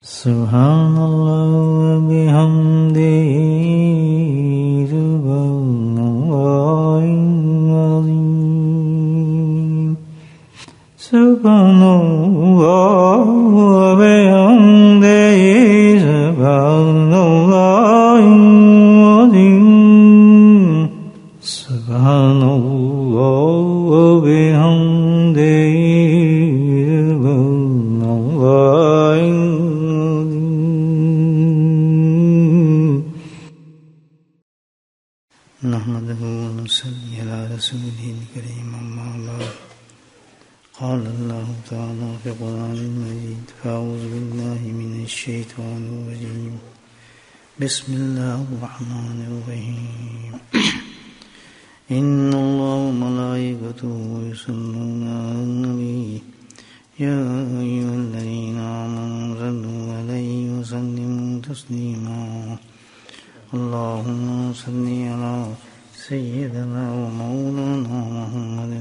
سبحان اللہ و بحمدہ سبحان اللہ العظیم سبحان اللہ و بحمدہ سبحان اللہ العظیم سبحان اللہ و بحمدہ نحمده ونصلي على رسوله الكريم أما بعد قال الله تعالى في القرآن المجيد فأعوذ بالله من الشيطان الرجيم بسم الله الرحمن الرحيم إن الله وملائكته يصلون على النبي يا أيها الذين آمنوا صلوا عليه وسلموا تسليما اللهم صل على سيدنا ومولانا محمد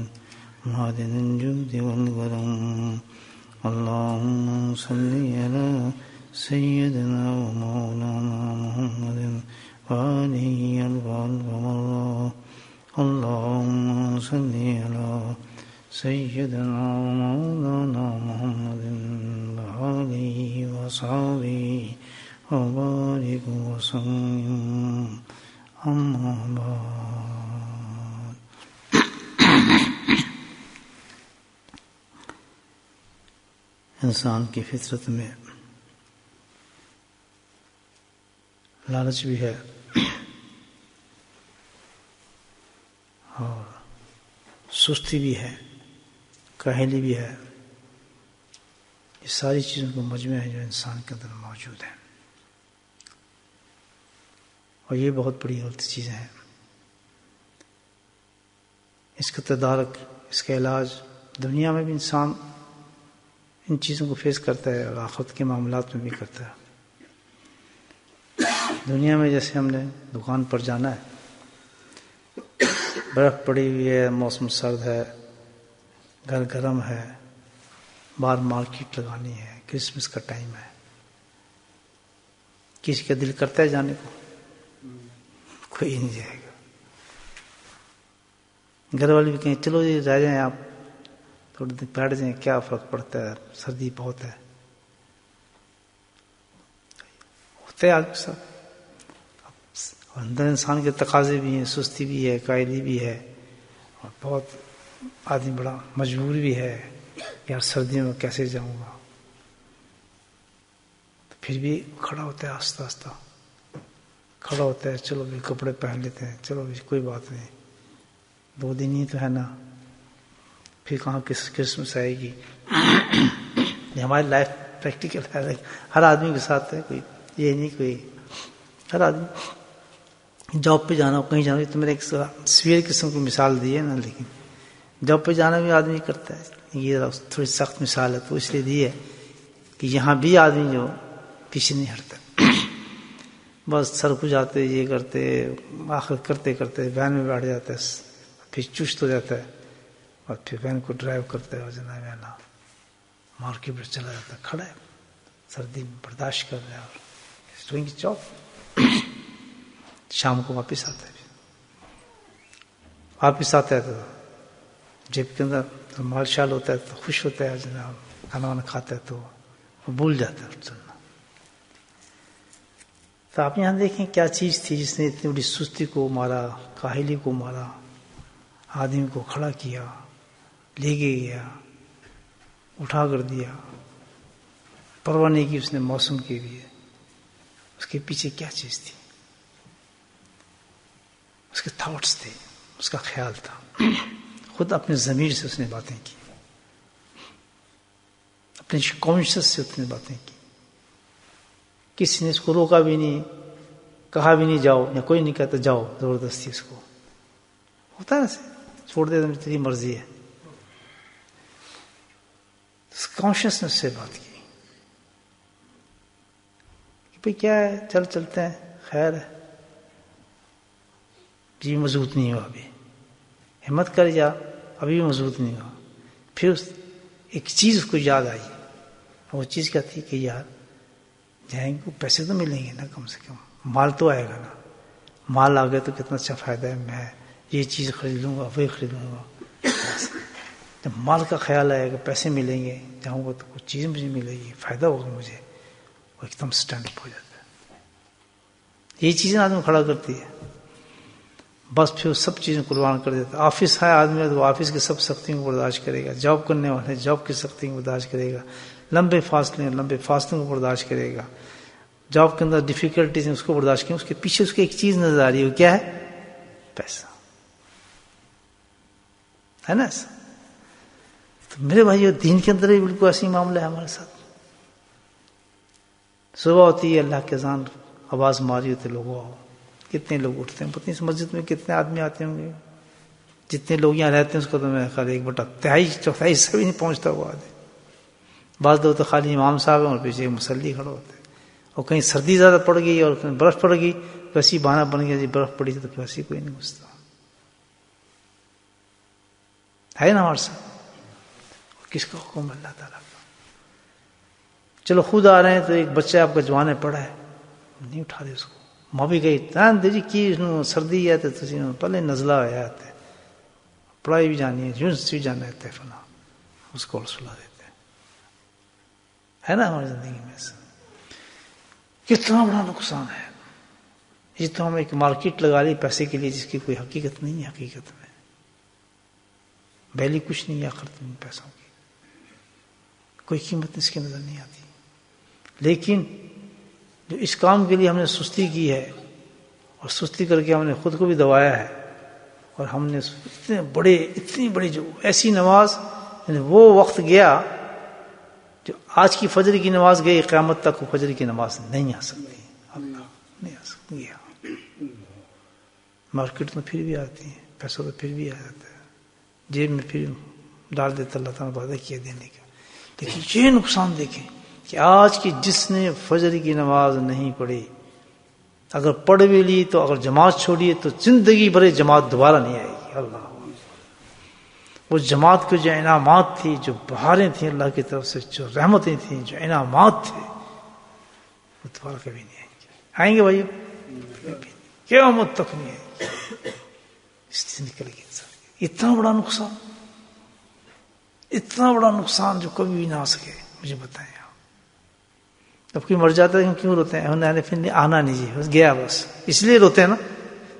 معدن الجود والكرم اللهم صل على سيدنا ومولانا محمد وآله البر والله اللهم صل على سيدنا ومولانا محمد وآله وصحبه وبارك وسلم أما بعد انسان کی فطرت میں لالچ بھی ہے اور سستی بھی ہے، کاہلی بھی ہے۔ یہ ساری چیزوں کا مجموعہ ہے جو انسان کے اندر موجود ہے، اور یہ بہت بڑی غلط چیزیں ہیں۔ اس کا تدارک، اس کا علاج دنیا میں بھی انسان ان چیزوں کو فیس کرتا ہے اور آخرت کے معاملات میں بھی کرتا ہے۔ دنیا میں جیسے ہم نے دکان پر جانا ہے، برف پڑی ہوئی ہے، موسم سرد ہے، گھر گرم ہے، باہر مارکیٹ لگانی ہے، کرسمس کا ٹائم ہے، کسی کا دل کرتا ہے جانے کو؟ کوئی نہیں جائے گا۔ گھر والے بھی کہیں چلو جی رہ جائیں، آپ تھوڑی دیر بیٹھ جائیں، کیا فرق پڑتا ہے، سردی بہت ہے۔ ہوتے ہیں آدمی سب، اندر انسان کے تقاضے بھی ہیں، سستی بھی ہے، قائلی بھی ہے، اور بہت آدمی بڑا مجبور بھی ہے، یار سردیوں میں کیسے جاؤں گا، پھر بھی کھڑا ہوتا ہے، آہستہ آہستہ کھڑا ہوتا ہے، چلو بھی کپڑے پہن لیتے ہیں، چلو بھی کوئی بات نہیں، 2 دن ہی تو ہے نا، پھر کہاں کرسمس آئے گی۔ یہ ہماری لائف پریکٹیکل ہے، ہر آدمی کے ساتھ ہے، کوئی یہ نہیں، کوئی ہر آدمی جاب پہ جانا ہو، کہیں جانا ہو، تو میرے ایک سویر قسم کی مثال دی ہے نا، لیکن جاب پہ جانا بھی آدمی کرتا ہے، یہ تھوڑی سخت مثال ہے تو اس لیے دی ہے کہ یہاں بھی آدمی جو پیچھے نہیں ہٹتا، بس سر کو جاتے یہ کرتے، آخر کرتے کرتے وین میں بیٹھ جاتا ہے، پھر چست ہو جاتا ہے، اور پھر وین کو ڈرائیو کرتا ہے، اور جناب مارکیٹ پر چلا جاتا ہے، کھڑا ہے، سردی میں برداشت کر رہا ہے، اور ڈوئنگ جاب۔ شام کو واپس آتا ہے، تو جیب کے اندر مال شال ہوتا ہے تو خوش ہوتا ہے، جناب کھانا وانا کھاتا ہے تو وہ بھول جاتا ہے چلنا۔ تو آپ یہاں دیکھیں کیا چیز تھی جس نے اتنی بڑی سستی کو مارا، کاہلی کو مارا، آدمی کو کھڑا کیا، لے کے گیا، اٹھا کر دیا، پرواہ نہیں کی اس نے موسم کے لیے۔ اس کے پیچھے کیا چیز تھی؟ اس کے تھاٹس تھے، اس کا خیال تھا، خود اپنے ضمیر سے اس نے باتیں کی، اپنے کانشیس سے اس نے باتیں کی، کسی نے اس کو روکا بھی نہیں، کہا بھی نہیں جاؤ، یا کوئی نہیں کہتا جاؤ زبردستی، اس کو ہوتا ہے ایسے، چھوڑ دے تیری مرضی ہے۔ کانشیسنس سے بات کی کہ بھئی کیا ہے، چلتے ہیں، خیر ہے، جی مضبوط نہیں ہوا، ابھی ہمت کر جا، ابھی بھی مضبوط نہیں ہوا۔ پھر ایک چیز اس کو یاد آئی، وہ چیز کیا تھی کہ یار جائیں گے پیسے تو ملیں گے نا، کم سے کم مال تو آئے گا نا. مال آ گیا تو کتنا اچھا فائدہ ہے، میں یہ چیز خرید لوں گا، وہی خریدوں گا. جب مال کا خیال آئے گا، پیسے ملیں گے، جاؤں گا تو کچھ چیز مجھے ملے گی، فائدہ ہوگا مجھے، وہ ایک دم سٹینڈ اپ ہو جاتا ہے. یہ چیزیں آدمی کھڑا کرتی ہے. بس پھر سب چیزیں قربان کر دیتا ہے. آفس ہے آدمی تو آفس کی سب سختیوں کو برداشت کرے گا. جاب کرنے والے جاب کی سختیوں کو برداشت کرے گا. لمبے فاصلوں کو برداشت کرے گا. جاب کے اندر ڈیفیکلٹیز ہیں اس کو برداشت کریں. اس کے پیچھے اس کی ایک چیز نظر آ رہی ہے، وہ کیا ہے؟ پیسہ ہے نا. تو میرے بھائیو دین کے اندر بھی بالکل ایسی معاملہ ہے ہمارے ساتھ. صبح ہوتی ہے، اللہ کے اذان آواز ماری ہوتے، لوگوں آؤ. کتنے لوگ اٹھتے ہیں، پتہ نہیں اس مسجد میں کتنے آدمی آتے ہوں گے. جتنے لوگ یہاں رہتے ہیں اس کو تو میں خیال 1/3 سے بھی نہیں پہنچتا ہوا آدمی. بعض لوگ تو خالی امام صاحب ہیں اور پیچھے ایک مصلی کھڑے ہوتے ہیں. اور کہیں سردی زیادہ پڑ گئی اور کہیں برف پڑ گئی، ویسی بہانہ بن گیا جی برف پڑی تو ویسی کوئی نہیں گھستا ہے نا ہمارے ساتھ. کس کا حکم اللہ تعالیٰ کا؟ چلو خود آ رہے ہیں تو ایک بچہ آپ کا جوانے پڑا ہے، نہیں اٹھا دے اس کو. ماں بھی گئی جی کی سردی ہے تو پہلے نزلہ ہوا ہے، پڑھائی بھی جانی ہے، یونیورسٹی جانا ہے، فلاں اس کو سلا دیتے ہیں. ہے نا ہماری زندگی میں سے کتنا بڑا نقصان ہے. یہ تو ہم ایک مارکیٹ لگا لی پیسے کے لیے، جس کی کوئی حقیقت نہیں ہے. حقیقت میں ویلیو کچھ نہیں ہے آخرت میں. پیسوں کی کوئی قیمت اس کے نظر نہیں آتی. لیکن جو اس کام کے لیے ہم نے سستی کی ہے اور سستی کر کے ہم نے خود کو بھی دبایا ہے، اور ہم نے اتنی بڑی جو ایسی نماز، یعنی وہ وقت گیا جو آج کی فجر کی نماز گئی، قیامت تک وہ فجر کی نماز نہیں آ سکتی. اللہ نہیں آ سکتی. مارکیٹ میں پھر بھی آتی ہیں، پیسوں تو پھر بھی آ جاتا ہے، جیب میں پھر ڈال دیتا اللہ تعالیٰ وعدہ کیا دینے کا. لیکن یہ نقصان دیکھیں کہ آج کی جس نے فجر کی نماز نہیں پڑھی، اگر پڑھ بھی لی تو اگر جماعت چھوڑی تو زندگی بھر جماعت دوبارہ نہیں آئے گی. اللہ وہ جماعت کے جو انعامات تھی، جو بہاریں تھیں اللہ کی طرف سے، جو رحمتیں تھیں، جو انعامات تھے، وہ دوبارہ کبھی نہیں آئیں گے. آئیں گے بھائی؟ قیامت تک نہیں آئیں گے. اس سے نکل گئی انسان. اتنا بڑا نقصان، اتنا بڑا نقصان جو کبھی بھی نہ آ سکے. مجھے بتائیں اب کوئی مر جاتا ہے کیوں روتے ہیں؟ پھر آنا نہیں جی، بس گیا، بس اس لیے روتے ہیں نا.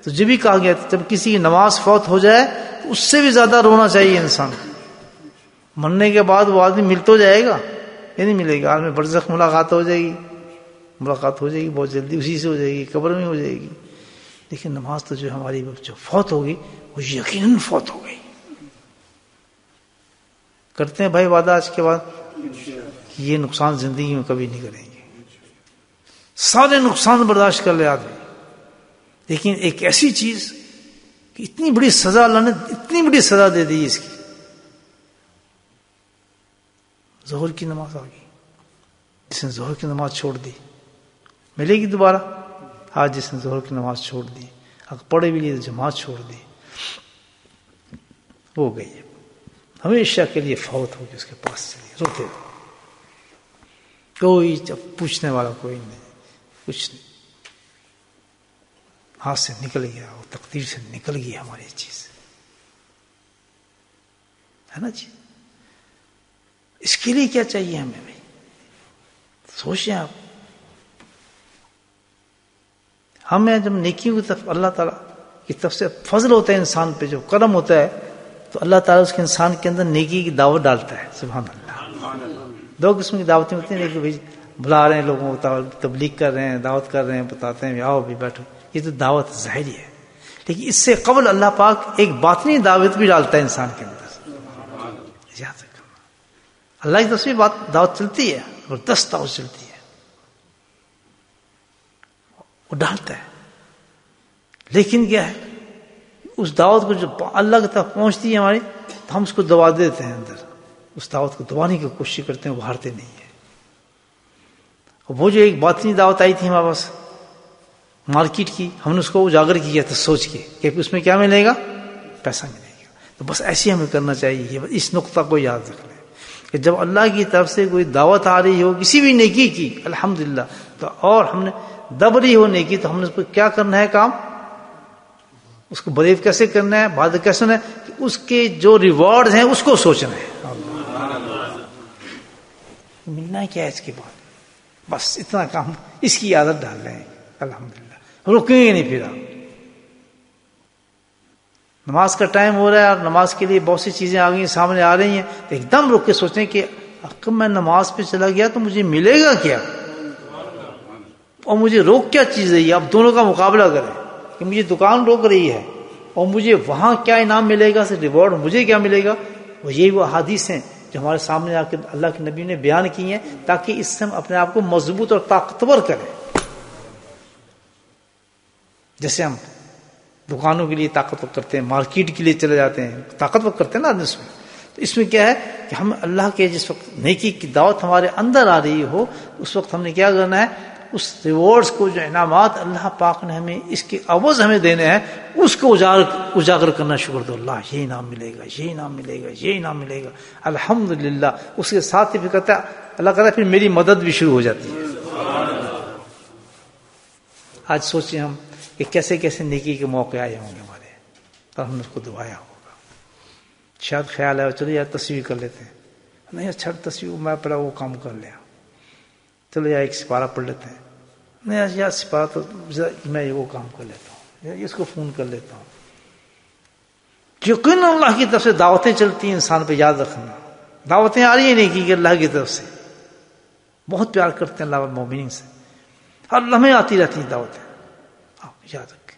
تو جب بھی کہا گیا جب کسی کی نماز فوت ہو جائے تو اس سے بھی زیادہ رونا چاہیے انسان. مرنے کے بعد وہ آدمی مل تو جائے گا، یہ نہیں ملے گا. آدمی برزخ ملاقات ہو جائے گی، بہت جلدی اسی سے ہو جائے گی، قبر میں ہو جائے گی. لیکن نماز تو جو ہماری جو فوت ہوگی وہ یقیناً فوت ہو گئی. کرتے ہیں بھائی وعدہ آج کے بعد یہ نقصان زندگی میں کبھی نہیں کریں گے. سارے نقصان برداشت کر لے آدمی، لیکن ایک ایسی چیز کہ اتنی بڑی سزا اللہ نے اتنی بڑی سزا دے دی اس کی. ظہر کی نماز آ گئی، جس نے ظہر کی نماز چھوڑ دی ملے گی دوبارہ. آج جس نے ظہر کی نماز چھوڑ دی، اگر پڑھے بھی لی تو جماعت چھوڑ دی، وہ گئی ہے ہمیشہ کے لیے فوت ہوگی. اس کے پاس چلیے روتے رہو، کوئی جب پوچھنے والا کوئی نہیں، کچھ نہیں. ہاتھ سے نکل گیا، وہ تقدیر سے نکل گئی ہماری چیز، ہے نا جی. اس کے لیے کیا چاہیے ہمیں بھائی؟ سوچیں آپ. ہمیں جب نیکیوں کی طرف اللہ تعالیٰ کی طرف سے فضل ہوتا ہے انسان پہ، جو کرم ہوتا ہے، تو اللہ تعالیٰ اس کے انسان کے اندر نیکی کی دعوت ڈالتا ہے. سبحان اللہ. دو قسم کی دعوتیں ہوتی ہیں کہ بھائی بلا رہے ہیں لوگوں کو، تبلیغ کر رہے ہیں، دعوت کر رہے ہیں، بتاتے ہیں آؤ بھی بیٹھو، یہ تو دعوت ظاہری ہے. لیکن اس سے قبل اللہ پاک ایک باطنی دعوت بھی ڈالتا ہے انسان کے اندر. یاد رکھنا، اللہ کی طرف سے دعوت چلتی ہے، زبردست دعوت چلتی ہے، وہ ڈالتا ہے. لیکن کیا ہے، اس دعوت کو جو اللہ کی طرف پہنچتی ہے ہماری، تو ہم اس کو دبا دیتے ہیں اندر. اس دعوت کو دبانے کی کوشش کرتے ہیں، وہ ہارتے نہیں ہیں. وہ جو ایک باطنی دعوت آئی تھی ہمارے پاس مارکیٹ کی، ہم نے اس کو اجاگر کیا تھا سوچ کے کہ اس میں کیا ملے گا؟ پیسہ ملے گا. تو بس ایسے ہمیں کرنا چاہیے. اس نقطہ کو یاد رکھ لیں. کہ جب اللہ کی طرف سے کوئی دعوت آ رہی ہو کسی بھی نیکی کی الحمدللہ، تو اور ہم نے دب رہی ہو نیکی، تو ہم نے اس کو کیا کرنا ہے کام، اس کو بریو کیسے کرنا ہے، بات کیسے ہے کہ اس کے جو ریوارڈ ہیں اس کو سوچنا ہے، ملنا کیا ہے اس کے بعد، بس اتنا کام، اس کی عادت ڈال رہے ہیں الحمدللہ، رکیں گے نہیں پھر آپ۔ نماز کا ٹائم ہو رہا ہے اور نماز کے لیے بہت سی چیزیں آ گئی ہیں، سامنے آ رہی ہیں، تو ایک دم رک کے سوچیں کہ اگر میں نماز پہ چلا گیا تو مجھے ملے گا کیا، اور مجھے روک کیا چیز رہی ہے، اب دونوں کا مقابلہ کریں کہ مجھے دکان روک رہی ہے اور مجھے وہاں کیا انعام ملے گا، ریوارڈ مجھے کیا ملے گا۔ وہ یہی وہ احادیث ہیں جو ہمارے سامنے آ کے اللہ کے نبی نے بیان کی ہیں تاکہ اس سے ہم اپنے آپ کو مضبوط اور طاقتور کریں۔ جیسے ہم دکانوں کے لیے طاقتور کرتے ہیں، مارکیٹ کے لیے چلے جاتے ہیں، طاقتور کرتے ہیں نا اس میں، تو اس میں کیا ہے کہ ہم اللہ کے جس وقت نیکی کی دعوت ہمارے اندر آ رہی ہو اس وقت ہم نے کیا کرنا ہے، اس ریوارڈز کو، جو انعامات اللہ پاک نے ہمیں اس کے عوض ہمیں دینے ہیں، اس کو اجاگر کرنا، شکر دو اللہ یہ انعام ملے گا، یہ انعام ملے گا، یہ انعام ملے گا الحمدللہ۔ اس کے ساتھ ہی پھر کہتا ہے اللہ کہتا ہے پھر میری مدد بھی شروع ہو جاتی ہے۔ آج سوچیں ہم کہ کیسے کیسے نیکی کے موقع آئے ہوں گے ہمارے، اور ہم نے اس کو دبایا ہوگا۔ شاید خیال ہے چلو یار تصویر کر لیتے ہیں، نہیں اچھا تصویر میں پڑھا وہ کام کر لیا، چلو یار ایک سپارہ پڑھ لیتے ہیں، نہیں یار سپارہ تو میں وہ کام کر لیتا ہوں، اس کو فون کر لیتا ہوں۔ یقین اللہ کی طرف سے دعوتیں چلتی ہیں، انسان پہ یاد رکھنا، دعوتیں آ رہی ہیں نیکی کی اللہ کی طرف سے، بہت پیار کرتے ہیں اللہ مومنین سے، ہر لمحے آتی رہتی ہیں دعوتیں، آپ یاد رکھیں۔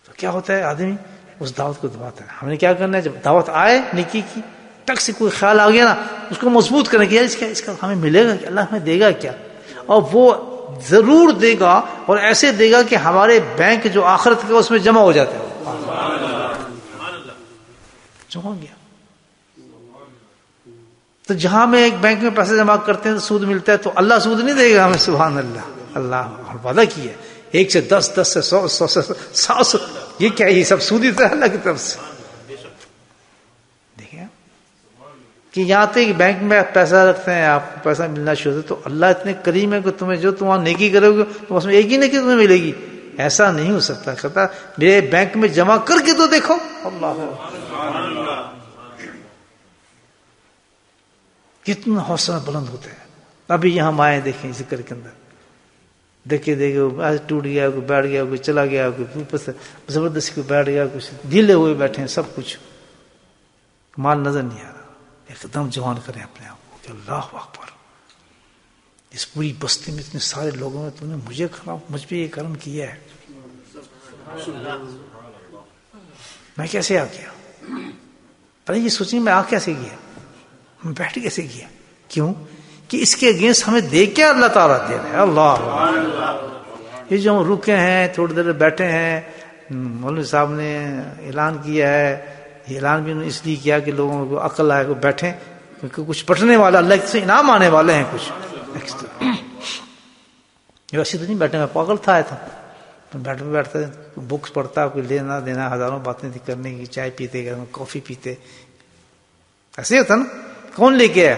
تو کیا ہوتا ہے آدمی اس دعوت کو دباتا ہے۔ ہم نے کیا کرنا ہے، جب دعوت آئے نیکی کی، ٹک سے کوئی خیال آ گیا نا، اس کو مضبوط کرنے کی، اس کا ہمیں ملے گا کہ اللہ ہمیں دے گا کیا، اور وہ ضرور دے گا، اور ایسے دے گا کہ ہمارے بینک جو آخرت کے اس میں جمع ہو جاتے ہیں، جمع ہو گیا۔ تو جہاں میں ایک بینک میں پیسے جمع کرتے ہیں تو سود ملتا ہے، تو اللہ سود نہیں دے گا ہمیں، سبحان اللہ، اللہ وعدہ کی ہے 1 سے 10، 10 سے 100، 100 سے 700، یہ کیا ہے، یہ سب سود ہی تھا اللہ کی طرف سے۔ دیکھیں کہ یہاں تک بینک میں پیسہ رکھتے ہیں، آپ کو پیسہ ملنا شروع ہوتا ہے، تو اللہ اتنے کریم ہے کہ تمہیں جو تم وہاں نیکی کرو گے تو اس میں ایک ہی نیکی تمہیں ملے گی، ایسا نہیں ہو سکتا۔ کہتا میرے بینک میں جمع کر کے تو دیکھو، اللہ کتنا حوصلہ بلند ہوتا ہے۔ ابھی یہاں آئے دیکھیں ذکر کے اندر، دیکھے ٹوٹ گیا، کوئی بیٹھ گیا، کوئی چلا گیا، کوئی اوپر سے زبردستی کوئی بیٹھ گیا، کچھ ڈھیلے ہوئے بیٹھے ہیں، سب کچھ مال نظر نہیں آ رہا۔ ایک دم جوان کریں اپنے آپ کو کہ اللہ اکبر، اس پوری بستی میں اتنے سارے لوگوں میں تم نے مجھ پہ یہ کرم کیا ہے، میں کیسے آ گیا؟ پہلے یہ سوچیں میں آ کیسے گیا، میں بیٹھ کیسے گیا؟ کیوں کہ اس کے اگینسٹ ہمیں دے کیا اللہ تعالیٰ دے رہے ہیں۔ اللہ، یہ جو ہم رکے ہیں تھوڑی دیر بیٹھے ہیں، مولوی صاحب نے اعلان کیا ہے، یہ اعلان بھی انہوں نے اس لیے کیا کہ لوگوں کو عقل آئے، کو بیٹھیں، کیونکہ کچھ پڑھنے والا اللہ سے انعام آنے والے ہیں کچھ۔ ویسے تو نہیں بیٹھے، میں پاگل تھا، آیا تھا بیٹھتا بکس پڑھتا، کوئی لینا دینا، ہزاروں باتیں کرنے کی، چائے پیتے، کافی پیتے، ایسے ہوتا نا۔ کون لے کے آیا؟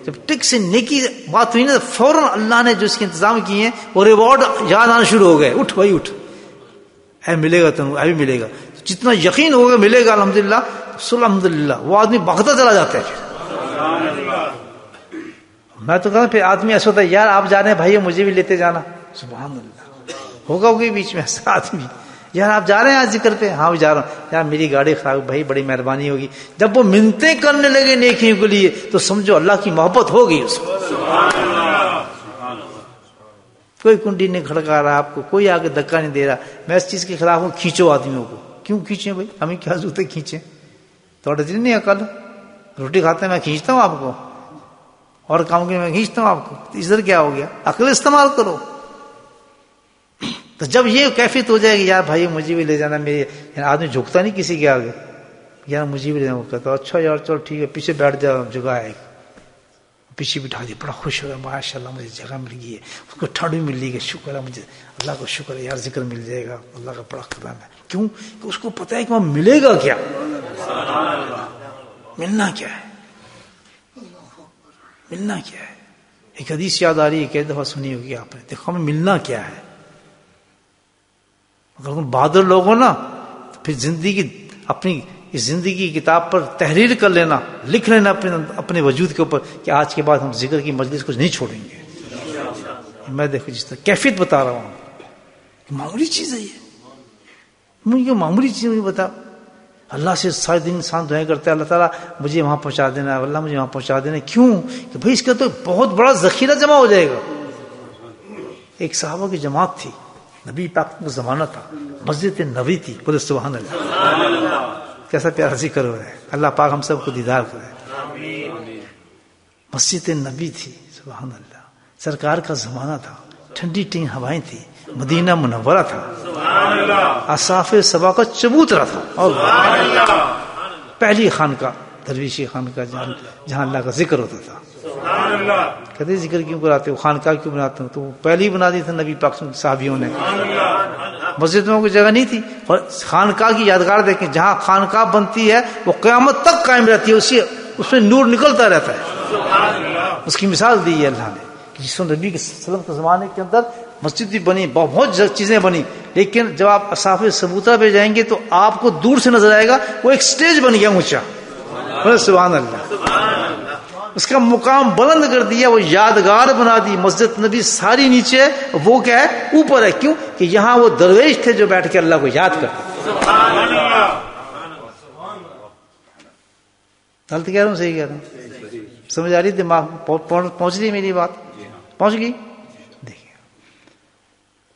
جب ٹک سے نیکی بات ہوئی نا، فوراً اللہ نے جو اس کے انتظام کیے ہیں وہ ریوارڈ یاد آنا شروع ہو گئے، اٹھ بھائی اٹھ، اے ملے گا تمہیں، اے بھی ملے گا، جتنا یقین ہوگا ملے گا الحمدللہ، الحمدللہ، وہ آدمی بھاگتا چلا جاتا ہے۔ میں تو کہا پھر آدمی ایسا ہوتا ہے، یار آپ جا رہے ہیں بھائی مجھے بھی لیتے جانا، سبحان اللہ، ہوگا کوئی بیچ میں ایسا آدمی، یار آپ جا رہے ہیں آج ذکر پہ؟ ہاں جا رہا ہوں، یار میری گاڑی خراب، بھائی بڑی مہربانی ہوگی۔ جب وہ منتیں کرنے لگے نیکیوں کے لیے تو سمجھو اللہ کی محبت ہو گئی اس کو۔ کوئی کنڈی نہیں کھڑکا رہا آپ کو، کوئی آگے دھکا نہیں دے رہا۔ میں اس چیز کے خلاف ہوں، کھینچو آدمیوں کو۔ کیوں کھینچیں بھائی؟ ہمیں کیا ضرورت ہے کھینچیں؟ تھوڑا دل نہیں عقل، روٹی کھاتے ہیں میں کھینچتا ہوں آپ کو، اور کام کے میں کھینچتا ہوں آپ کو، ادھر کیا ہو گیا؟ عقل استعمال کرو۔ تو جب یہ کیفیت ہو جائے گی یار بھائی مجھے بھی لے جانا، میرے آدمی جھکتا نہیں کسی کے آگے، یار مجھے بھی لے جانا، کہتا اچھا یار چل ٹھیک ہے، پیچھے بیٹھ جاؤ، جگہ ہے، پیچھے بٹھا دی، بڑا خوش ہو گیا، ماشاء اللہ مجھے جگہ مل گئی ہے، اس کو ٹھنڈ بھی مل گئی ہے، شکر ہے مجھے اللہ کا، شکر ہے یار ذکر مل جائے گا، اللہ کا بڑا کرم ہے۔ کیوں کہ اس کو پتہ ہے کہ وہاں ملے گا کیا، ملنا کیا ہے۔ ملنا کیا ہے. ایک حدیث یاد آ رہی ہے، کئی دفعہ سنی ہوگی آپ نے. دیکھو ہمیں ملنا کیا ہے. اگر تم بہادر لوگ ہو نا تو پھر زندگی اپنی اس زندگی کی کتاب پر تحریر کر لینا، لکھ لینا اپنے وجود کے اوپر کہ آج کے بعد ہم ذکر کی مجلس کچھ نہیں چھوڑیں گے. میں دیکھو جس طرح کیفیت بتا رہا ہوں، معمولی چیز ہے یہ. مجھے معمولی چیز مجھے بتا. اللہ سے سارے دن انسان دعائیں کرتا ہے، اللہ تعالیٰ مجھے وہاں پہنچا دینا، اللہ مجھے وہاں پہنچا دینا. کیوں؟ کہ بھائی اس کا تو بہت بڑا ذخیرہ جمع ہو جائے گا. ایک صحابہ کی جماعت تھی، نبی پاک کا زمانہ تھا، مسجد نبوی تھی. بولے سبحان اللہ. کیسا پیارا ذکر ہو رہا ہے. اللہ پاک ہم سب کو دیدار کرے. مسجد نبی تھی، سبحان اللہ. سرکار کا زمانہ تھا، ٹھنڈی ٹھنڈی ہوائیں تھی، مدینہ منورہ تھا، اصحاب سبا کا چبوترا تھا. اور پہلی خانقاہ درویشی خانقاہ جہاں اللہ کا ذکر ہوتا تھا. کہتے ذکر کیوں کراتے ہو، خانقاہ کیوں بناتے ہو؟ تو پہلی بنا دی تھی نبی پاک صحابیوں نے. مسجد میں کوئی جگہ نہیں تھی. اور خانقاہ کی یادگار دیکھیں، جہاں خانقاہ بنتی ہے وہ قیامت تک قائم رہتی ہے، اس میں نور نکلتا رہتا ہے. اس کی مثال دی ہے اللہ نے. جس کو نبی کے وسلم کے زمانے کے اندر مسجد بھی بنی، بہت چیزیں بنی، لیکن جب آپ اصحاب ثبوتہ پہ جائیں گے تو آپ کو دور سے نظر آئے گا وہ ایک سٹیج بن گیا اونچا. سبحان اللہ. اس کا مقام بلند کر دیا، وہ یادگار بنا دی. مسجد نبی ساری نیچے، وہ کیا ہے اوپر ہے. کیوں؟ کہ یہاں وہ درویش تھے جو بیٹھ کے اللہ کو یاد کرتے. غلط کہہ رہا ہوں صحیح کہہ رہا ہوں؟ سمجھ آ رہی؟ دماغ پہنچ رہی میری بات؟ پہنچ گئی؟ دیکھیے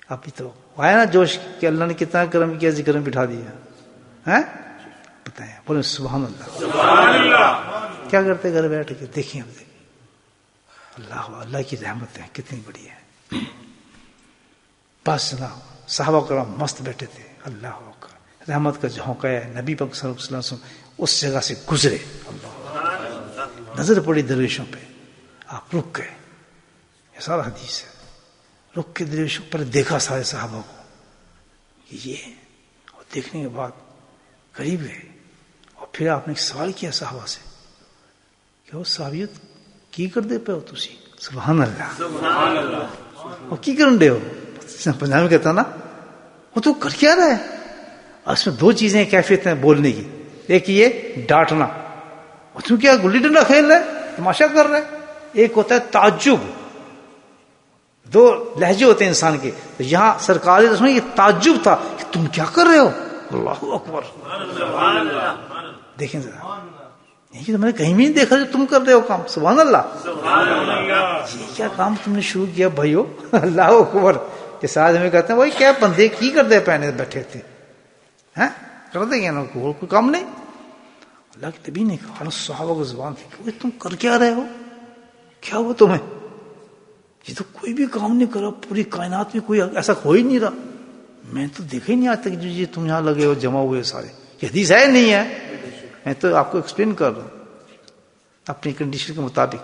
ابھی تو آیا نا جوش کہ اللہ نے کتنا کرم کیا، ذکر میں بٹھا دیا. بتائیں، بولے سبحان اللہ. کیا کرتے گھر بیٹھ کے؟ دیکھیں ہم اللہ کی رحمتیں کتنی بڑی ہے. بس نا صحابہ کرام مست بیٹھے تھے، اللہ اکبر، رحمت کا جھونکا ہے. نبی پاک صلی اللہ علیہ وسلم اس جگہ سے گزرے، اللہ نظر پڑی درویشوں پہ، آپ رک گئے. یہ سارا حدیث ہے. رک کے درویشوں پر دیکھا سارے صحابہ کو یہ، اور دیکھنے کے بعد قریب گئے. اور پھر آپ نے ایک سوال کیا صحابہ سے کہ وہ صحابیت کی کر دے پہ ہو تسی؟ سبحان اللہ. اور کی کرن دے ہو؟ پنجاب میں کہتا نا وہ تو کر کیا رہا ہے. اس میں دو چیزیں کیفیت ہیں بولنے کی. ایک یہ ڈانٹنا، اور تم کیا گلی ڈنڈا کھیل رہے، تماشا کر رہے. ایک ہوتا ہے تعجب. دو لہجے ہوتے ہیں انسان کے. تو یہاں سرکار رسول یہ تعجب تھا کہ تم کیا کر رہے ہو. اللہ اکبر. دیکھیں ذرا، یہ تو میں نے کہیں بھی نہیں دیکھا جو تم کر رہے ہو کام. سبحان اللہ. یہ کیا کام تم نے شروع کیا بھائیو. اللہ اکبر. جیسے آج ہمیں کہتے ہیں وہی کیا بندے کی کرتے پہنے بیٹھے تھے، کرتے کیا نا کوئی کام نہیں. اللہ کے نبی نے کہا، صحابہ کو زبان تھی، تم کر کیا رہے ہو، کیا ہوا تمہیں؟ یہ تو کوئی بھی کام نہیں کرا، پوری کائنات میں کوئی ایسا ہو ہی نہیں رہا. میں تو دیکھا ہی نہیں آج تک جو یہ تم یہاں لگے ہو جمع ہوئے سارے. یہ حدیث ہے نہیں ہے، میں تو آپ کو ایکسپلین کر رہا ہوں اپنی کنڈیشن کے مطابق.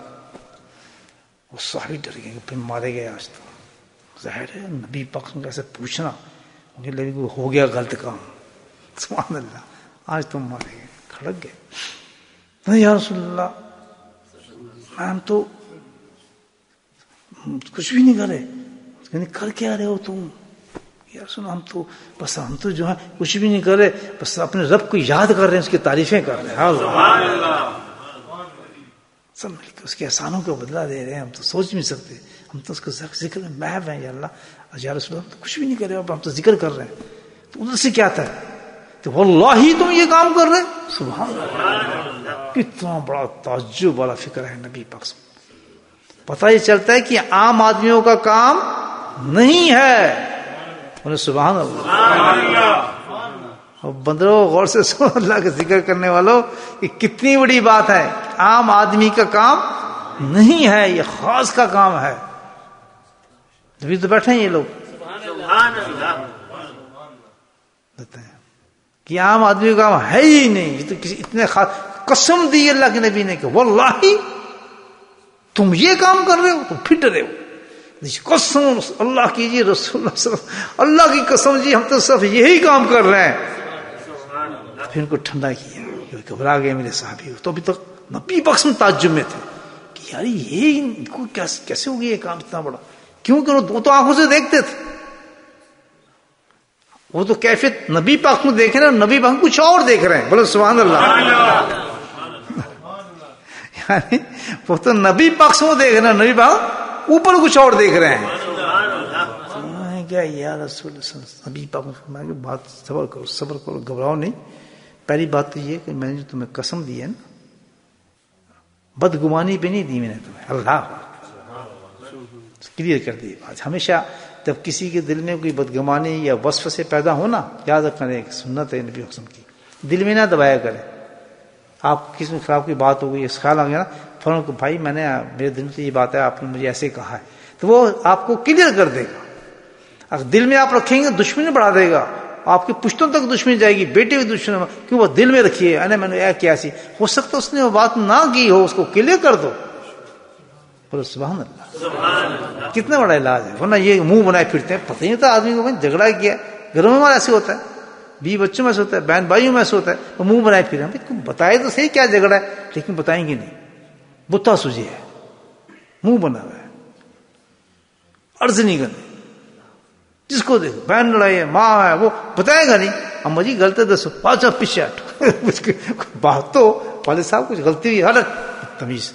وہ صحابی ڈر گئے کہ پھر مارے گئے. آج تو ظاہر ہے نبی پاک سے ایسے پوچھنا انہیں لگے کہ ہو گیا غلط کام. سبحان اللہ. آج تم مارے گئے. کھڑک گئے. نہیں یا رسول اللہ، ہم تو کچھ بھی نہیں کرے. کر کیا رہے ہو تم؟ یا سنو ہم تو جو ہے کچھ بھی نہیں کر رہے، بس اپنے رب کو یاد کر رہے ہیں، اس کی تعریفیں کر رہے ہیں. سب مل کے اس کے احسانوں کو بدلہ دے رہے ہیں. ہم تو سوچ نہیں سکتے. ہم تو اس کا ذکر میں محو ہیں. یا اللہ یا رسول اللہ، ہم تو کچھ بھی نہیں کر رہے، ہم تو ذکر کر رہے ہیں. تو ادھر سے کیا تھا تو واللہ تم یہ کام کر رہے. سبحان اللہ. کتنا بڑا تعجب والا فکر ہے نبی پاک سے. پتہ یہ چلتا ہے کہ عام آدمیوں کا کام نہیں ہے. سبحان اللہ. بندروں غور سے سنو اللہ کا ذکر کرنے والوں، یہ کتنی بڑی بات ہے. عام آدمی کا کام نہیں ہے، یہ خاص کا کام ہے. ابھی تو بیٹھے ہیں یہ لوگ بتائیں کہ عام آدمی کا کام ہے ہی نہیں. یہ تو کسی اتنے خاص قسم دی اللہ کے نبی نے کہ واللہ تم یہ کام کر رہے ہو، تم پھر ڈرے ہو. قسم اللہ کیجیے، رسول اللہ صلی اللہ علیہ وسلم، اللہ کی قسم جی ہم تو صرف یہی کام کر رہے ہیں. پھر ان کو ٹھنڈا کیا، گھبرا گئے میرے صحابی. تو ابھی تک نبی پاک میں تعجب میں تھے کہ یار یہ کیسے ہو گیا یہ کام اتنا بڑا؟ کیوں کہ وہ تو آنکھوں سے دیکھتے تھے، وہ تو کیفیت نبی پاک میں دیکھ رہے ہیں، نبی پاک کچھ اور دیکھ رہے ہیں. بولے سبحان اللہ. یعنی وہ تو نبی پاک سے وہ دیکھ رہے ہیں، نبی پاک اوپر کچھ اور دیکھ رہے ہیں. کیا یا رسول نبی پاک میں بات صبر کرو گھبراؤ نہیں. پہلی بات تو یہ کہ میں نے جو تمہیں قسم دی ہے نا، بدگمانی پہ نہیں دی میں نے تمہیں، اللہ کلیئر کر دی بات. ہمیشہ جب کسی کے دل میں کوئی بدگمانی یا وصف سے پیدا ہونا، یاد رکھنا ایک سنت ہے نبی حکم کی، دل میں نہ دبایا کرے. آپ کسی خلاف کی بات ہو گئی، اس خیال آ گیا نا فوراً کو بھائی میں نے میرے دل میں یہ بات ہے، آپ نے مجھے ایسے کہا ہے، تو وہ آپ کو کلیئر کر دے گا. اگر دل میں آپ رکھیں گے دشمنی بڑھا دے گا، آپ کی پشتوں تک دشمنی جائے گی، بیٹے بھی دشمنی. کیوں وہ دل میں رکھیے میں نے کیا سی، ہو سکتا اس نے وہ بات نہ کی ہو، اس کو کلیئر کر دو. بولو سبحان اللہ. کتنا بڑا علاج ہے. ورنہ یہ منہ بنائے پھرتے ہیں، پتہ ہی نہیں تھا آدمی کو جھگڑا کیا. گھروں میں ہمارا ایسے ہوتا ہے، بیوی بچوں میں ایسے ہوتا ہے، بہن بھائیوں میں ایسے ہوتا ہے، وہ منہ بنائے پھرے. بتائے تو صحیح کیا جھگڑا ہے، لیکن بتائیں گے نہیں. بتا سوجے ہے، منہ بنا ہوا ہے، عرض نہیں کرنی. جس کو دیکھو بہن لڑائی ہے، ماں ہے، وہ بتائے گا نہیں. اما جی غلط ہے دسو، اچھا پیچھے ہٹو. بات تو والد صاحب کچھ غلطی ہوئی، حالت تمیز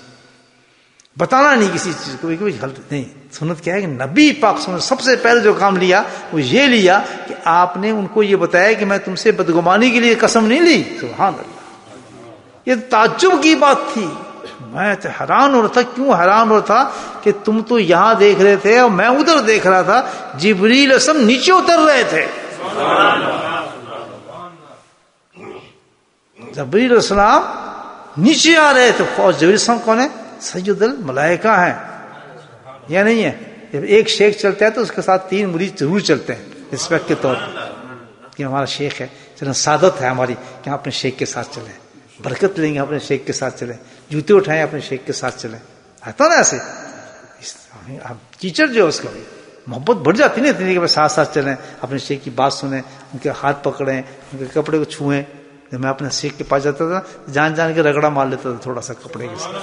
بتانا نہیں کسی چیز کو غلط نہیں. سنت کیا ہے کہ نبی پاک سنت سب سے پہلے جو کام لیا وہ یہ لیا کہ آپ نے ان کو یہ بتایا کہ میں تم سے بدگمانی کے لیے قسم نہیں لی. سبحان اللہ. یہ تعجب کی بات تھی. میں تو حیران ہو رہا تھا. کیوں حیران ہو رہا تھا کہ تم تو یہاں دیکھ رہے تھے اور میں ادھر دیکھ رہا تھا. جبریل علیہ السلام نیچے اتر رہے تھے. جبریل علیہ السلام نیچے آ رہے تھے. اور جبریل علیہ السلام کون ہے؟ سید الملائکہ ہیں یا نہیں ہے؟ جب ایک شیخ چلتا ہے تو اس کے ساتھ 3 مرید ضرور چلتے ہیں رسپیکٹ کے طور پر کہ ہمارا شیخ ہے. چلیں سعادت ہے ہماری کہ ہم اپنے شیخ کے ساتھ چلیں، برکت لیں گے اپنے شیخ کے ساتھ چلیں، جوتے اٹھائیں اپنے شیخ کے ساتھ چلیں. آتا نا ایسے ٹیچر جو اس کا محبت بڑھ جاتی نا اتنی کہ ساتھ ساتھ چلیں، اپنے شیخ کی بات سنیں، ان کے ہاتھ پکڑیں، ان کے کپڑے کو چھوئیں. جب میں اپنے شیخ کے پاس جاتا تھا جان جان کے رگڑا مار لیتا تھا تھوڑا سا کپڑے کے ساتھ.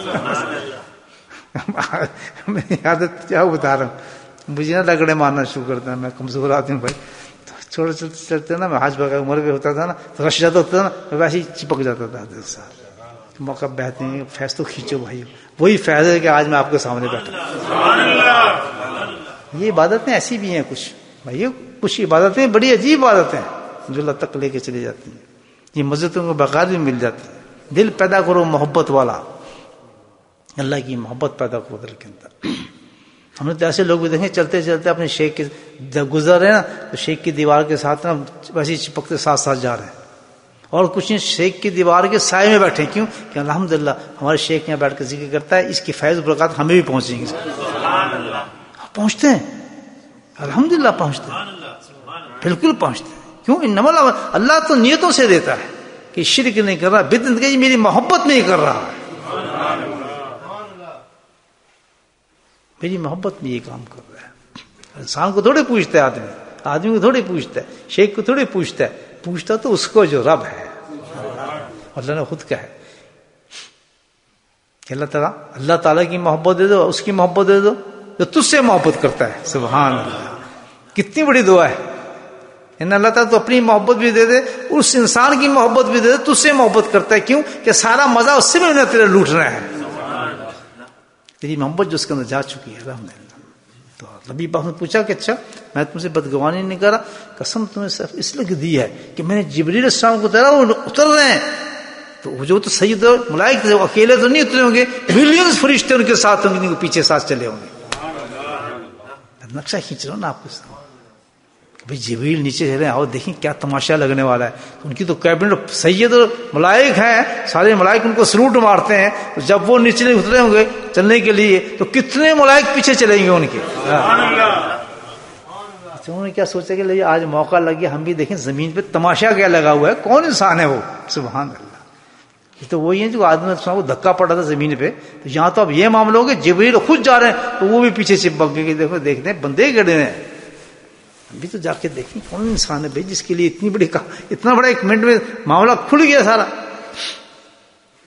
میری عادت کیا بتا رہا ہوں، مجھے نا رگڑے مارنا شروع کرتا ہے. میں کمزور آتی ہوں بھائی، چھوڑے چلتے چلتے نا میں حاج بغیر عمر پہ ہوتا تھا نا، رش جاتا ہوتا تھا نا، ویسے ہی چپک جاتا تھا. موقع بہتے ہیں فیض تو کھینچو بھائی. وہی فیض ہے کہ آج میں آپ کے سامنے بیٹھا. یہ عبادتیں ایسی بھی ہیں کچھ بھائی، کچھ عبادتیں بڑی عجیب عبادتیں ہیں جو اللہ تک لے کے چلی جاتی ہیں. یہ مسجدوں کو بغیر بھی مل جاتی ہے. دل پیدا کرو محبت والا، اللہ کی محبت پیدا کرو دل کے اندر. ہم نے تو ایسے لوگ بھی دیکھیں چلتے چلتے اپنے شیخ کے جب گزر رہے ہیں نا تو شیخ کی دیوار کے ساتھ نا ویسے ہی چپکتے ساتھ ساتھ جا رہے ہیں. اور کچھ نہیں، شیخ کی دیوار کے سائے میں بیٹھے. کیوں کہ الحمدللہ ہمارے شیخ یہاں بیٹھ کر ذکر کرتا ہے، اس کی فیض برکات ہمیں بھی پہنچیں گے. پہنچتے ہیں الحمدللہ، پہنچتے ہیں، بالکل پہنچتے ہیں. کیوں؟ انما اللہ تو نیتوں سے دیتا ہے کہ شرک نہیں کر رہا، بدعت نہیں، میری محبت نہیں کر رہا، میری محبت میں یہ کام کر رہا ہے. انسان کو تھوڑے پوچھتا ہے آدمی کو تھوڑے پوچھتا ہے، شیخ کو تھوڑے پوچھتا ہے. پوچھتا تو اس کو جو رب ہے. اللہ نے خود کہا ہے کہ اللہ تعالیٰ کی محبت دے دو، اس کی محبت دے دو جو تجھ سے محبت کرتا ہے. سبحان اللہ. کتنی بڑی دعا ہے. ان اللہ تعالیٰ تو اپنی محبت بھی دے دے، اس انسان کی محبت بھی دے دے تجھ سے محبت کرتا ہے. کیوں کہ سارا مزہ اس سے بھی تیرے لوٹ رہا ہے. تیری محبت جو اس کے اندر جا چکی ہے الحمدللہ. تو نبی پاک نے پوچھا کہ اچھا میں تم سے بدگمانی نہیں کر رہا، قسم تمہیں صرف اس لیے دی ہے کہ میں نے جبریل السلام کو اتر رہے ہیں. تو جو تو سید ملائک تھے وہ اکیلے تو نہیں اترے ہوں گے، ملینز فرشتے ان کے ساتھ ہوں گے، ان کے پیچھے ساتھ چلے ہوں گے. نقشہ کھینچ رہا ہوں نا آپ کے سامنے. بھائی جبریل نیچے چلے آؤ دیکھیں کیا تماشا لگنے والا ہے. ان کی تو کیبنٹ سید ملائک ہیں، سارے ملائک ان کو سلوٹ مارتے ہیں. جب وہ نیچے اترے ہوں گے چلنے کے لیے تو کتنے ملائک پیچھے چلیں گے ان کے. انہوں نے کیا سوچا کہ آج موقع لگ گیا، ہم بھی دیکھیں زمین پہ تماشا کیا لگا ہوا ہے، کون انسان ہے وہ. سبحان اللہ. یہ تو وہی ہے جو آدمی کو دھکا پڑا تھا زمین پہ. تو یہاں تو اب یہ معاملہ ہو گیا جبریل خود جا رہے ہیں تو وہ بھی پیچھے چپک گئے. دیکھو دیکھتے ہیں بندے گڑے ہیں. ابھی تو جا کے دیکھیں کون انسان ہے بھائی جس کے لیے اتنی بڑی اتنا بڑا ایک منٹ میں معاملہ کھل گیا سارا.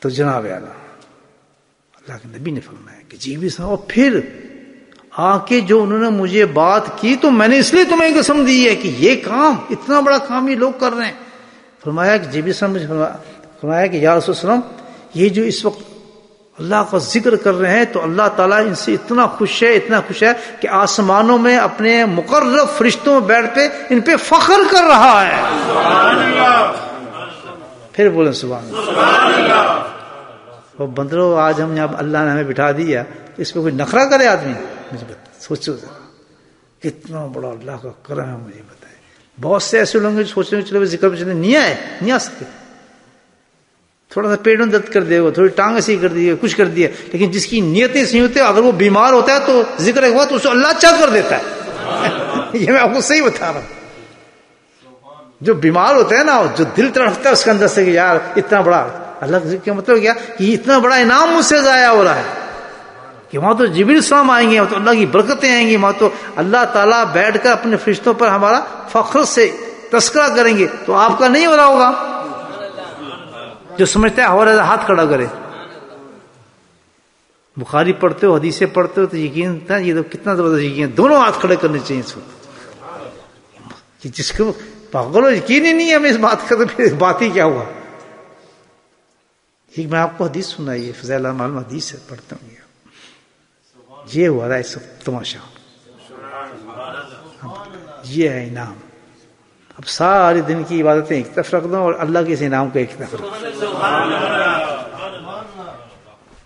تو جناب اللہ اللہ کے نبی نے فرمایا کہ جی بھی اور پھر آ کے جو انہوں نے مجھے بات کی تو میں نے اس لیے تمہیں قسم دی ہے کہ یہ کام اتنا بڑا کام یہ لوگ کر رہے ہیں. فرمایا کہ جی بھی فرمایا کہ یا رسول اللہ یہ جو اس وقت اللہ کا ذکر کر رہے ہیں تو اللہ تعالیٰ ان سے اتنا خوش ہے کہ آسمانوں میں اپنے مقرب فرشتوں میں بیٹھ پہ ان پہ فخر کر رہا ہے. سبحان اللہ. پھر بولیں سبحان اللہ. وہ بندرو آج ہم یہاں اللہ نے ہمیں بٹھا دیا اس پہ کوئی نخرہ کرے آدمی. مجھے سوچو کتنا بڑا اللہ کا کرم ہے. مجھے بتائیں بہت سے ایسے لوگ جو سوچ رہے ہیں چلو ذکر پہ چلے نہیں آ سکتے. تھوڑا سا پیٹ میں درد کر دے گا, تھوڑی ٹانگ ایسی کر دی, کچھ کر دیا, لیکن جس کی نیتیں صحیح ہوتی ہے اگر وہ بیمار ہوتا ہے تو ذکر ہوا تو اسے اللہ اچھا کر دیتا ہے. یہ میں آپ کو صحیح بتا رہا ہوں. جو بیمار ہوتا ہے نا, جو دل تڑپتا ہے اس کے اندر سے کہ یار اتنا بڑا اللہ کا ذکر کا مطلب کیا کہ اتنا بڑا انعام مجھ سے ضائع ہو رہا ہے کہ وہاں تو جبریل السلام آئیں گے, وہاں تو اللہ کی برکتیں آئیں گی, وہاں تو اللہ تعالیٰ بیٹھ کر اپنے فرشتوں پر ہمارا فخر سے تذکرہ کریں گے. تو آپ کا نہیں ہو رہا ہوگا. جو سمجھتا ہے ہمارا ہاتھ کھڑا کرے. بخاری پڑھتے ہو, حدیثیں پڑھتے ہو تو یقین تھا یہ تو کتنا زبردست یقین, دونوں ہاتھ کھڑے کرنے چاہیے اس وقت. جس کو پاگل ہو یقین ہی نہیں ہے ہمیں اس بات کا تو پھر بات ہی کیا ہوا. ایک میں آپ کو حدیث سنائی, فضائل الاعمال حدیث ہے, پڑھتا ہوں. یہ ہوا رہا ہے سب تماشا, یہ ہے انعام. اب سارے دن کی عبادتیں ایک طرف رکھ دو اور اللہ کے اس انعام کو ایک طرف رکھ دو.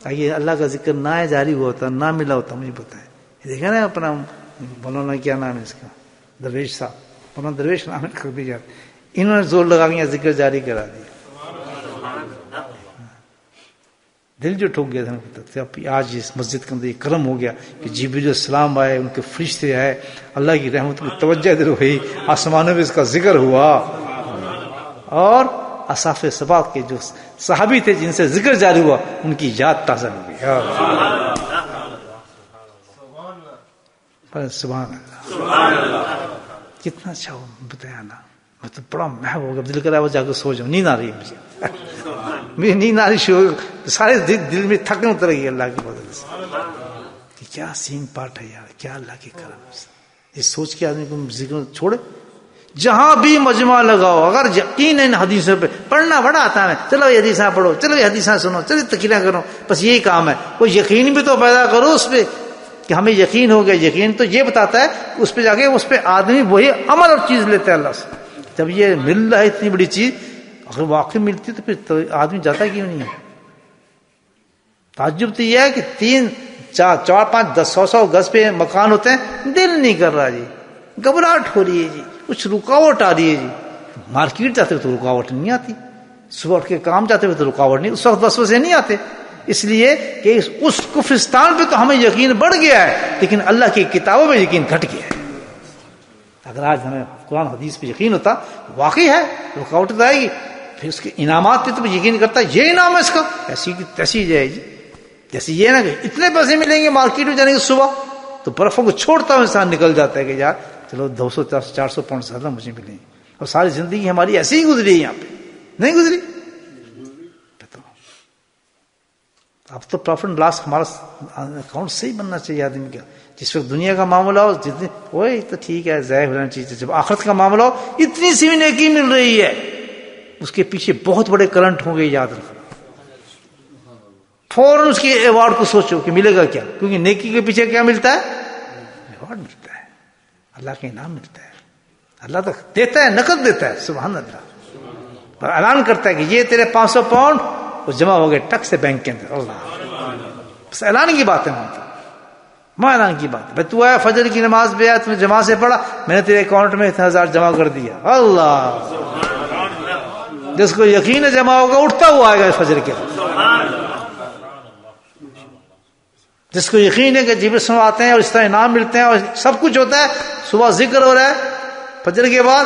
اگر اللہ کا ذکر نہ جاری ہوا ہوتا, نہ ملا ہوتا, مجھے پتا ہے. دیکھا نا اپنا مولانا کیا نام ہے اس کا, درویش صاحب, مولانا درویش نام ہے, انہوں نے زور لگا کے ذکر جاری کرا دیا. دل جو ٹھوک گیا تھا. آج اس مسجد کے اندر یہ کرم ہو گیا کہ جبریل السلام آئے, ان کے فرشتے آئے, اللہ کی رحمت کو توجہ دل ہوئی, آسمانوں میں اس کا ذکر ہوا, اور اصحاب صفات کے جو صحابی تھے جن سے ذکر جاری ہوا ان کی یاد تازہ ہو گئی. سبحان اللہ. کتنا اچھا ہو بتایا نا, میں تو بڑا محب ہو گیا, دل کر رہا ہے وہ جا کے سو جاؤں, نیند آ رہی ہے مجھے. میری نیند آ رہی, سارے دل میں تھکن اتر گئی اللہ کی مدد سے. کہ کیا سین پاٹ ہے یار, کیا اللہ کے کرم سے. یہ سوچ کے آدمی کو ذکر چھوڑے. جہاں بھی مجمع لگاؤ, اگر یقین ہے ان حدیثوں پہ, پڑھنا بڑا آتا ہے, چلو یہ حدیثاں پڑھو, چلو یہ حدیثاں سنو, چلو تقریر کرو, بس یہی کام ہے. وہ یقین بھی تو پیدا کرو اس پہ کہ ہمیں یقین ہو گیا. یقین تو یہ بتاتا ہے اس پہ جا کے اس پہ آدمی وہی عمل اور چیز لیتا ہے اللہ سے. جب یہ مل رہا ہے اتنی بڑی چیز, اگر واقعی ملتی تو پھر آدمی جاتا کیوں نہیں ہے. تعجب تو یہ ہے کہ 3 4 5 10 100 گز پہ مکان ہوتے ہیں, دل نہیں کر رہا جی, گھبراہٹ ہو رہی ہے جی, کچھ رکاوٹ آ رہی ہے جی. مارکیٹ جاتے ہوئے تو رکاوٹ نہیں آتی, صبح اٹھ کے کام جاتے ہوئے تو رکاوٹ نہیں, اس وقت وسوسے نہیں آتے. اس لیے کہ اس کفرستان پہ تو ہمیں یقین بڑھ گیا ہے, لیکن اللہ کی کتابوں میں یقین گھٹ گیا ہے. اگر آج ہمیں قرآن حدیث پہ یقین ہوتا, واقعی ہے رکاوٹ تو آئے گی, پھر اس کے انعامات پہ تو یقین کرتا ہے, یہ انعام ہے اس کا, ایسی کی تیسی جائے جی. جیسے یہ نا کہ اتنے پیسے ملیں گے مارکیٹ میں جانے کے صبح, تو برفوں کو چھوڑتا ہوں انسان نکل جاتا ہے کہ یار چلو 200 400 پاؤنڈ زیادہ مجھے ملیں گے. اور ساری زندگی ہماری ایسی ہی گزری ہے, یہاں پہ نہیں گزری. اب تو پروفٹ اینڈ لاس ہمارا اکاؤنٹ صحیح بننا چاہیے آدمی کا. جس وقت دنیا کا معاملہ ہو جتنی وہی تو ٹھیک ہے, ضائع ہونا چاہیے. جب آخرت کا معاملہ ہو اتنی سی بھی نیکی مل رہی ہے, اس کے پیچھے بہت بڑے کرنٹ ہوں گے, یاد رکھنا. فوراً اس کے ایوارڈ کو سوچو کہ ملے گا کیا, کیونکہ نیکی کے پیچھے کیا ملتا ہے, ایوارڈ ملتا ہے, اللہ کا انعام ملتا ہے. اللہ تو دیتا ہے, نقد دیتا ہے, سبحان اللہ. اور اعلان کرتا ہے کہ یہ تیرے 500 پاؤنڈ وہ جمع ہو گئے ٹک سے بینک کے اندر. اللہ, بس اعلان کی بات ہے, میں اعلان کی بات. بھائی تو آیا فجر کی نماز پہ آیا, تم نے جماعت سے پڑھا, میں نے تیرے اکاؤنٹ میں 1000 جمع کر دیا. اللہ, جس کو یقین جمع ہوگا اٹھتا ہوا آئے گا فجر کے. جس کو یقین ہے کہ جبریل السلام آتے ہیں اور اس طرح انعام ملتے ہیں اور سب کچھ ہوتا ہے, صبح ذکر ہو رہا ہے, فجر کے بعد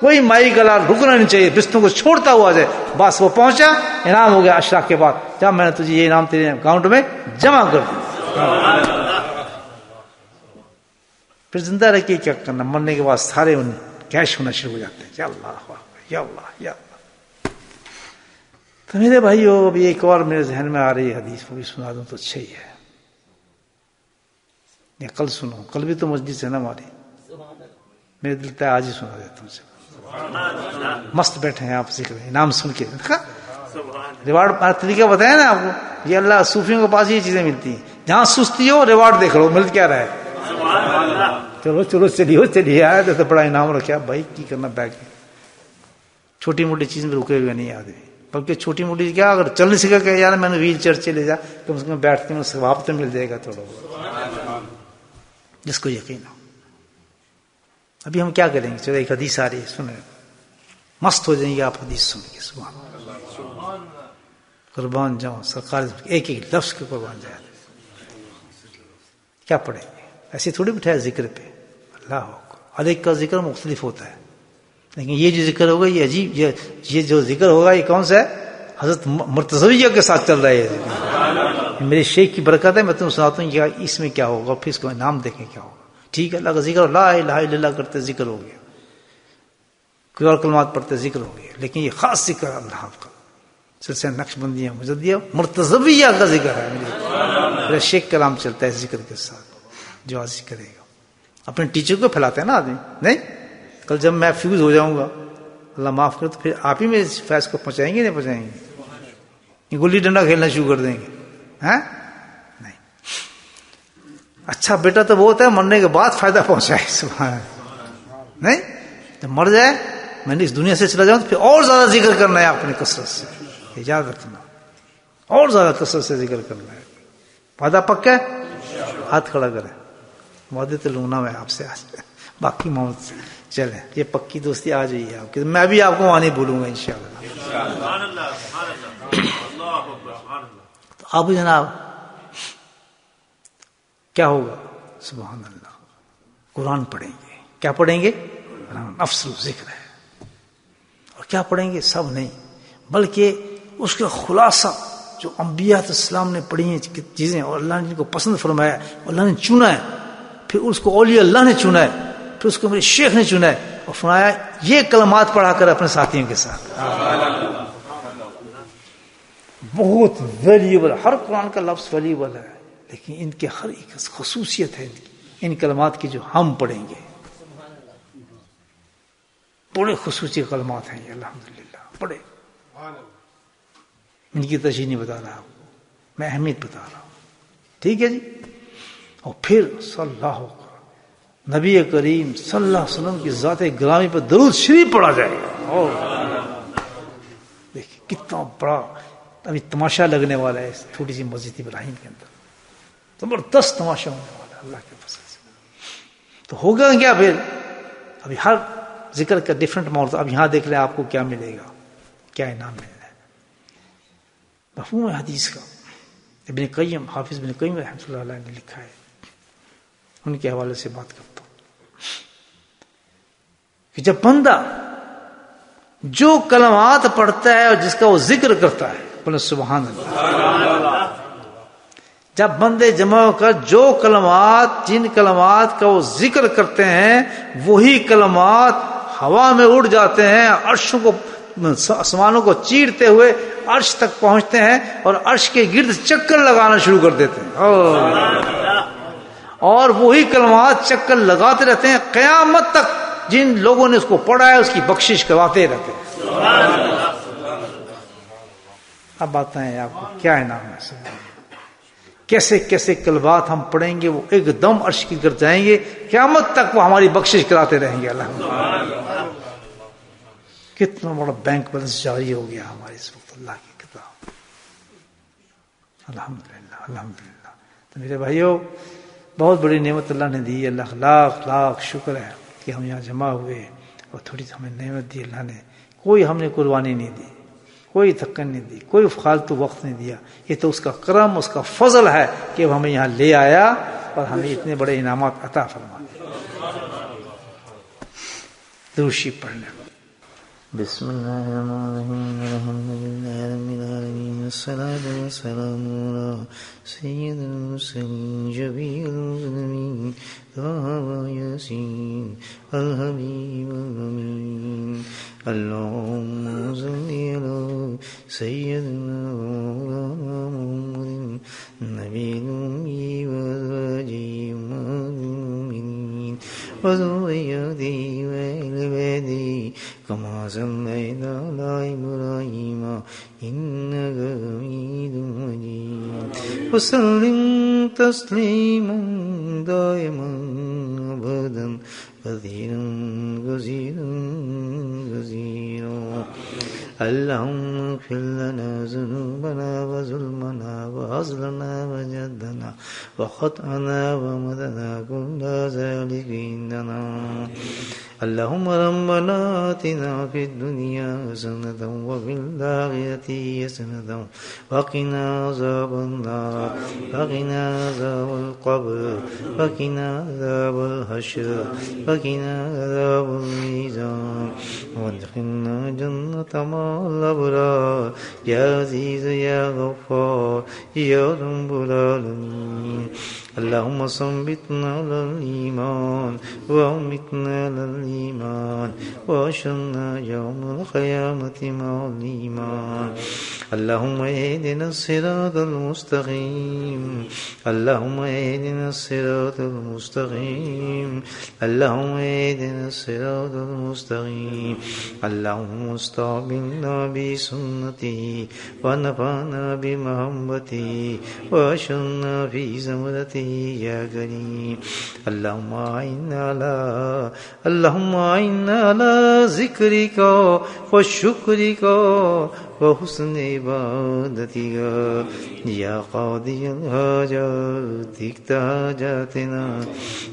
کوئی مائی گلا رکنا نہیں چاہیے, بستوں کو چھوڑتا ہوا جائے, بس وہ پہنچا, انعام ہو گیا. اشراق کے بعد جب میں نے تجھے یہ انعام تیرے اکاؤنٹ میں جمع کر دیا. پھر زندہ رہ کے کیا کرنا, مرنے کے بعد سارے کیش ہونا شروع ہو جاتے ہیں. یا اللہ یا اللہ یا اللہ. تو میرے بھائیو ابھی ایک اور میرے ذہن میں آ رہی ہے حدیث، وہ بھی سنا دوں تو اچھا ہی ہے، یا کل سنو، کل بھی تو مجلس ہے نا ہماری، میرے دل پہ آج ہی سنا دیتا ہوں سے، مست بیٹھے ہیں آپ ذکر نام سن کے، ریوارڈ طریقہ بتایا نا آپ کو، یہ اللہ صوفیوں کے پاس یہ چیزیں ملتی ہیں، جہاں سستی ہو ریوارڈ دیکھ لو مل کیا رہا ہے، چلو چلو چلیے آئے تو بڑا انعام رکھا بھائی، کی کرنا بیٹھ کے، چھوٹی موٹی چیز میں رکے ہوئے نہیں آدمی، بلکہ چھوٹی موٹی کیا، اگر چل نہیں سکا کہ یار میں نے ویل چیئر سے لے جا، کم سے کم بیٹھ کے ثواب تو مل جائے گا تھوڑا، جس کو یقین ہو۔ ابھی ہم کیا کریں گے، چلو ایک حدیث آ رہی ہے سنیں، مست ہو جائیں گے آپ حدیث سن کے، سبحان اللہ، قربان جاؤں سرکار، ایک ایک لفظ کے قربان جائے، کیا پڑھیں گے، ایسے تھوڑی بٹھایا ذکر پہ، اللہ ہر ایک کا ذکر مختلف ہوتا ہے، لیکن یہ جو ذکر ہوگا یہ عجیب، یہ جو ذکر ہوگا یہ کون سا ہے، حضرت مرتضویہ کے ساتھ چل رہا ہے یہ ذکر، میرے شیخ کی برکت ہے، میں تمہیں سناتا ہوں کہ اس میں کیا ہوگا، پھر اس کا نام دیکھیں کیا ہوگا، ٹھیک ہے، اللہ کا ذکر، لا الہ الا اللہ کرتے ذکر ہو گیا، کوئی اور کلمات پڑھتے ذکر ہو گیا، لیکن یہ خاص ذکر اللہ کا، سلسلہ نقشبندیہ مجدیہ مرتضویہ کا ذکر ہے، میرا شیخ کلام چلتا ہے اس ذکر کے ساتھ، جو آج کرے گا، اپنے ٹیچر کو پھیلاتے ہیں نا آدمی، نہیں کل جب میں فیوز ہو جاؤں گا اللہ معاف کرے تو پھر آپ ہی میرے فیض کو پہنچائیں گے نہیں پہنچائیں گے، گلی ڈنڈا کھیلنا شروع کر دیں گے، ہاں نہیں، اچھا بیٹا تو وہ ہوتا ہے مرنے کے بعد فائدہ پہنچائے، سبحان نہیں، جب مر جائے میں نے اس دنیا سے چلا جاؤں تو پھر اور زیادہ ذکر کرنا ہے اپنے کثرت سے، یاد رکھنا، اور زیادہ کثرت سے ذکر کرنا ہے، وعدہ پکا ہے، ہاتھ کھڑا کرے، وعدے تو لونا میں آپ سے آج، باقی موت سے چلیں، یہ پکی دوستی آ جائیے آپ کی، میں بھی آپ کو وہاں نہیں بھولوں گا انشاءاللہ۔ تو اب جناب کیا ہوگا، سبحان اللہ، قرآن پڑھیں گے، کیا پڑھیں گے، نفس ذکر ہے، اور کیا پڑھیں گے، سب نہیں بلکہ اس کا خلاصہ جو انبیاء اسلام نے پڑھی ہیں چیزیں، اور اللہ نے جن کو پسند فرمایا، اللہ نے چنا ہے، پھر اس کو اولیاء اللہ نے چنا ہے، پھر اس کو میرے شیخ نے چنا ہے اور فرمایا یہ کلمات پڑھا کر اپنے ساتھیوں کے ساتھ، بہت ویلیبل، ہر قرآن کا لفظ ویلیبل ہے، لیکن ان کے ہر ایک خصوصیت ہے ان کلمات کی جو ہم پڑھیں گے، بڑے خصوصی کلمات ہیں یہ، الحمدللہ بڑے، ان کی تشریح نہیں بتا رہا آپ کو، میں اہمیت بتا رہا ہوں، ٹھیک ہے جی۔ اور پھر صلی اللہ علیہ نبی کریم صلی اللہ علیہ وسلم کی ذات گرامی پر درود شریف پڑھا جائے گا، اور دیکھیں کتنا بڑا ابھی تماشا لگنے والا ہے اس چھوٹی سی مسجد ابراہیم کے اندر، زبردست تماشا ہونے والا ہے اللہ کے فضل سے۔ تو ہوگا کیا پھر، ابھی ہر ذکر کا ڈفرنٹ موضوع، اب یہاں دیکھ لیں آپ کو کیا ملے گا، کیا انعام ملنا ہے، مفہوم حدیث کا ابن قیم، حافظ ابن قیم رحمۃ اللہ علیہ نے لکھا ہے، ان کے حوالے سے بات کرتا ہوں کہ جب بندہ جو کلمات پڑھتا ہے اور جس کا وہ ذکر کرتا ہے، بولے سبحان اللہ، جب بندے جمع ہو کر جو کلمات، جن کلمات کا وہ ذکر کرتے ہیں، وہی کلمات ہوا میں اڑ جاتے ہیں، عرشوں کو، آسمانوں کو چیرتے ہوئے عرش تک پہنچتے ہیں اور عرش کے گرد چکر لگانا شروع کر دیتے ہیں، اور وہی کلمات چکر لگاتے رہتے ہیں قیامت تک، جن لوگوں نے اس کو پڑھا ہے اس کی بخشش کرواتے رہتے ہیں۔ اب بتائیں آپ کو کیا انعام ہے، کیسے کیسے کلمات ہم پڑھیں گے، وہ ایک دم عرش کی گرد جائیں گے، قیامت تک وہ ہماری بخشش کراتے رہیں گے، الحمدللہ۔ کتنا بڑا بینک بیلنس جاری ہو گیا ہمارے اس وقت اللہ کی کتاب، الحمدللہ الحمدللہ۔ تو میرے بھائیوں بہت بڑی نعمت اللہ نے دی، اللہ لاکھ لاکھ شکر ہے کہ ہم یہاں جمع ہوئے، اور تھوڑی ہمیں نعمت دی اللہ نے، کوئی ہم نے قربانی نہیں دی، کوئی تھکن نہیں دی، کوئی فالتو وقت نہیں دیا، یہ تو اس کا کرم، اس کا فضل ہے کہ وہ ہمیں یہاں لے آیا اور ہمیں اتنے بڑے انعامات عطا فرما دیا۔ درود شریف پڑھنے بسم اللہ الرحمن الرحیم، الحمدللہ رب العالمین، والصلاة والسلام علی سید المرسلین، شفیع المذنبین، طه و یاسین الحبیب الامین، اللہم صل علی سيدنا محمد النبي الأمي وأزواجه أمهات المؤمنين وذريته وأهل بيته كما صليت على إبراهيم إنك حميد مجيد وسلم تسليما دائما أبدا كثيرا كثيرا كثيرا. اللهم اغفر لنا ذنوبنا وظلمنا وهزلنا وجدنا وخطأنا ومدنا كل ذلك عندنا. اللهم ربنا آتنا في الدنيا حسنة وفي الآخرة حسنة وقنا عذاب النار وقنا عذاب القبر وقنا عذاب الحشر وقنا عذاب الميزان وادخلنا جنة مع الأبرار يا عزيز يا غفار يا رب العالمين. اللهم ثبتنا على الإيمان وأمتنا على الإيمان وأحشرنا يوم القيامة مع الإيمان. اللهم اهدنا الصراط المستقيم اللهم اهدنا الصراط المستقيم اللهم اهدنا الصراط المستقيم. اللهم استعملنا بسنته ونفعنا بمحبته وأشرنا في زمرته يا كريم. اللهم أعنا على ذكرك وشكرك وحسن عبادتك يا قاضي الحاجات اقض حاجاتنا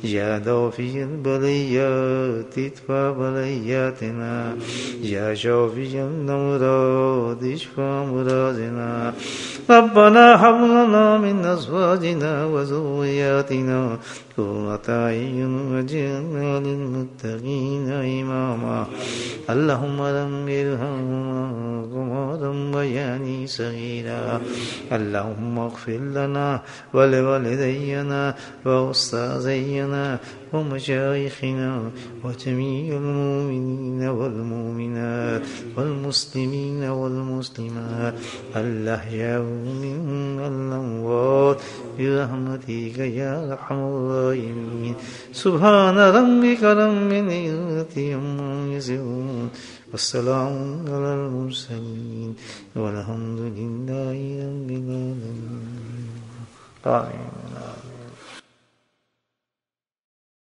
يا دافع البليات ادفع بلياتنا يا شافي الأمراض اشفى مرادنا. ربنا هب لنا من أزواجنا وذرياتنا قرة أعين واجعلنا للمتقين إماما. اللهم رب ارحمهما ربياني صغيرا. اللهم اغفر لنا ولوالدينا وأستاذينا ومشايخنا وجميع المؤمنين والمؤمنات والمسلمين والمسلمات الأحياء منهم والأموات برحمتك يا أرحم الراحمين. سبحان ربك رب العزة عما يصفون والسلام على المرسلين والحمد لله رب العالمين. آمين.